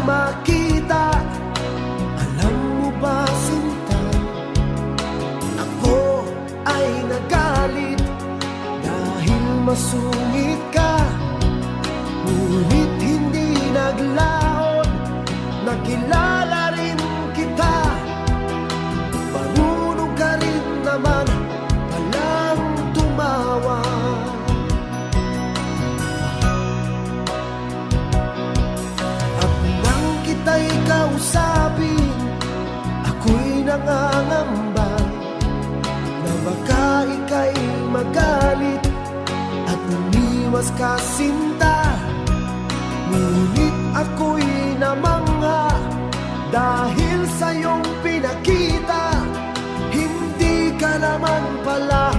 makita. Alam mo ba, sinta, ako ay nagalit dahil masungit ka. Ngunit hindi naglaon, nakilala rin kita. Marunong ka rin naman palang tumawa. At nang kita'y kausapin, ako'y nangangamba na baka ika'y magalit at umiwas ka, sinta. Ngunit ako'y namangha dahil sa iyong pinakita. Hindi ka naman pala